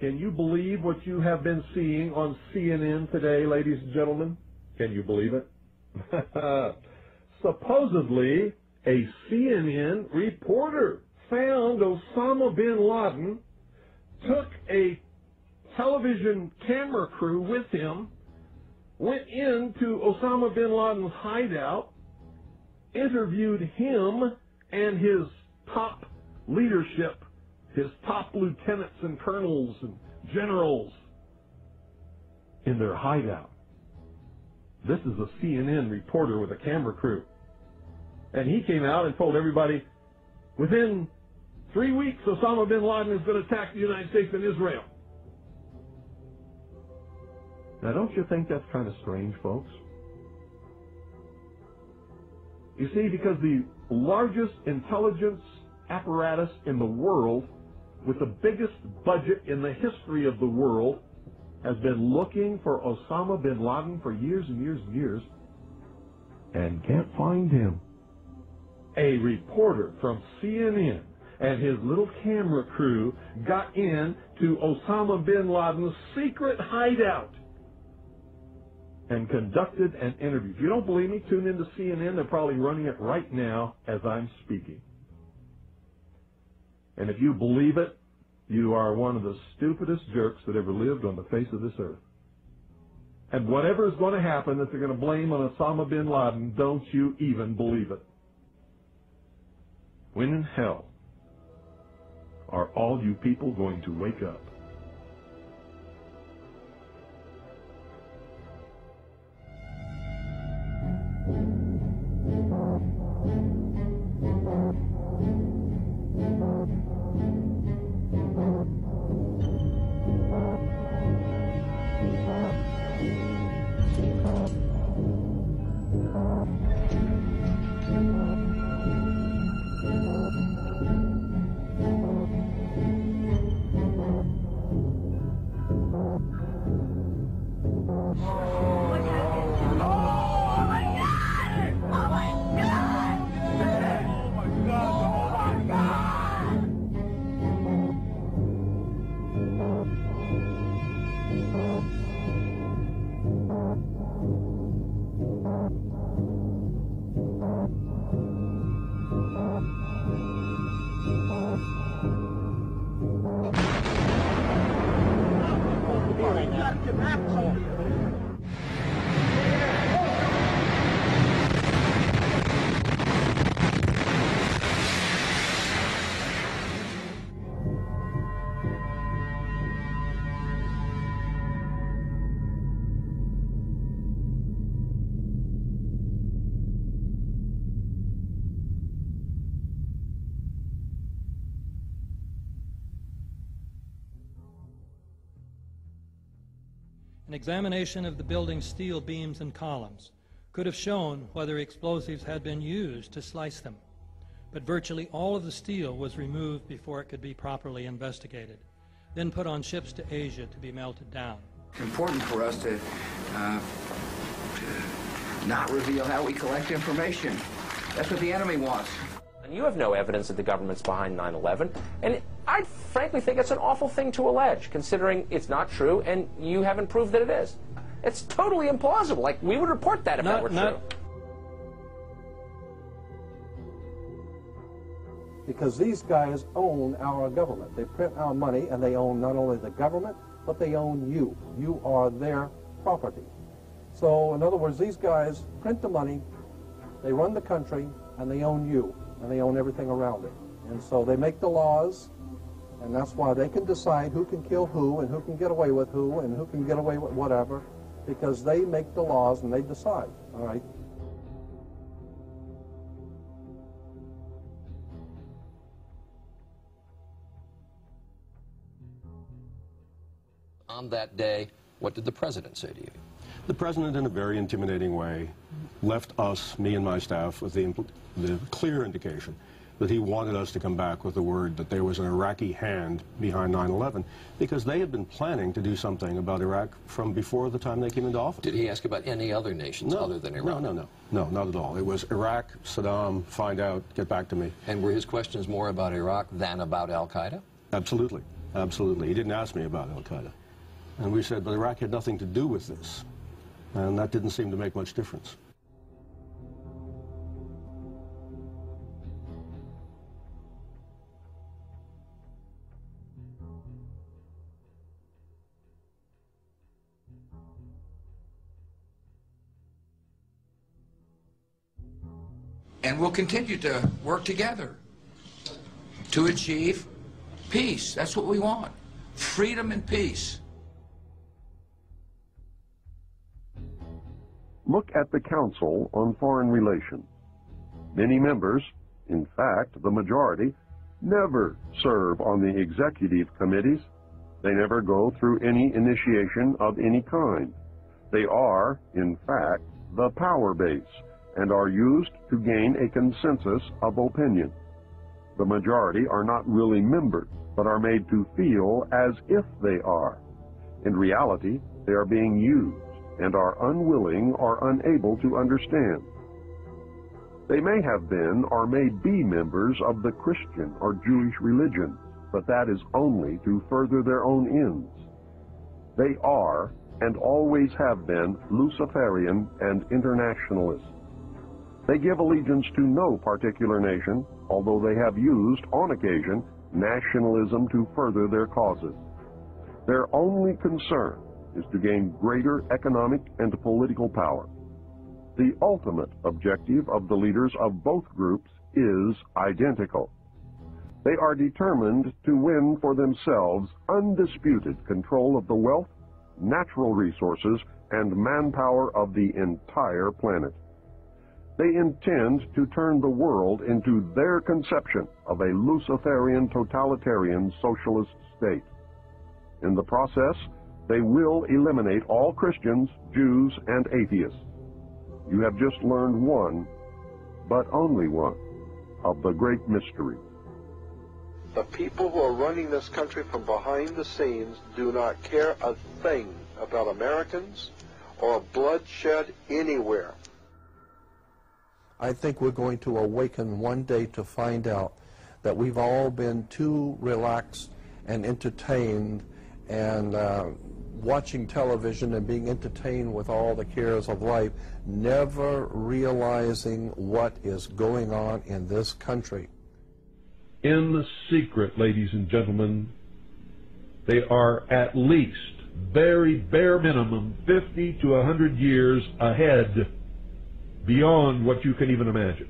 Can you believe what you have been seeing on CNN today, ladies and gentlemen? Can you believe it? Supposedly, a CNN reporter found Osama bin Laden, took a television camera crew with him, went into Osama bin Laden's hideout, interviewed him and his top leadership, his top lieutenants and colonels and generals in their hideout. This is a CNN reporter with a camera crew. And he came out and told everybody, within 3 weeks, Osama bin Laden is going to attack the United States and Israel. Now, don't you think that's kind of strange, folks? You see, because the largest intelligence apparatus in the world, with the biggest budget in the history of the world, has been looking for Osama bin Laden for years and years and years, and can't find him. A reporter from CNN and his little camera crew got in to Osama bin Laden's secret hideout and conducted an interview. If you don't believe me, tune into CNN. They're probably running it right now as I'm speaking. And if you believe it, you are one of the stupidest jerks that ever lived on the face of this earth. And whatever is going to happen that they're going to blame on Osama bin Laden, don't you even believe it. When in hell are all you people going to wake up? An examination of the building's steel beams and columns could have shown whether explosives had been used to slice them, but virtually all of the steel was removed before it could be properly investigated, then put on ships to Asia to be melted down. It's important for us to not reveal how we collect information. That's what the enemy wants. And you have no evidence that the government's behind 9/11, and I frankly think it's an awful thing to allege, considering it's not true, and you haven't proved that it is. It's totally implausible. Like, we would report that if that were true. Because these guys own our government. They print our money, and they own not only the government, but they own you. You are their property. So, in other words, these guys print the money, they run the country, and they own you, and they own everything around it. And so they make the laws, and that's why they can decide who can kill who, and who can get away with who, and who can get away with whatever, because they make the laws and they decide, all right? On that day, what did the president say to you? The president, in a very intimidating way, left us, me and my staff, with the clear indication that he wanted us to come back with the word that there was an Iraqi hand behind 9/11, because they had been planning to do something about Iraq from before the time they came into office. Did he ask about any other nations other than Iraq? No, not at all. It was Iraq, Saddam, find out, get back to me. And were his questions more about Iraq than about al-Qaeda? Absolutely. Absolutely. He didn't ask me about al-Qaeda. And we said, but Iraq had nothing to do with this. And that didn't seem to make much difference. And we'll continue to work together to achieve peace. That's what we want. Freedom and peace. Look at the Council on Foreign Relations. Many members, in fact, the majority, never serve on the executive committees. They never go through any initiation of any kind. They are, in fact, the power base and are used to gain a consensus of opinion. The majority are not really members, but are made to feel as if they are. In reality, they are being used and are unwilling or unable to understand. They may have been or may be members of the Christian or Jewish religion, but that is only to further their own ends. They are and always have been Luciferian and internationalists. They give allegiance to no particular nation, although they have used, on occasion, nationalism to further their causes. Their only concern is to gain greater economic and political power. The ultimate objective of the leaders of both groups is identical. They are determined to win for themselves undisputed control of the wealth, natural resources, and manpower of the entire planet. They intend to turn the world into their conception of a Luciferian totalitarian socialist state. In the process, they will eliminate all Christians, Jews, and atheists. You have just learned one, but only one, of the great mysteries. The people who are running this country from behind the scenes do not care a thing about Americans or bloodshed anywhere. I think we're going to awaken one day to find out that we've all been too relaxed and entertained and watching television and being entertained with all the cares of life, never realizing what is going on in this country. In the secret, ladies and gentlemen, they are at least, very bare minimum, 50 to 100 years ahead, beyond what you can even imagine.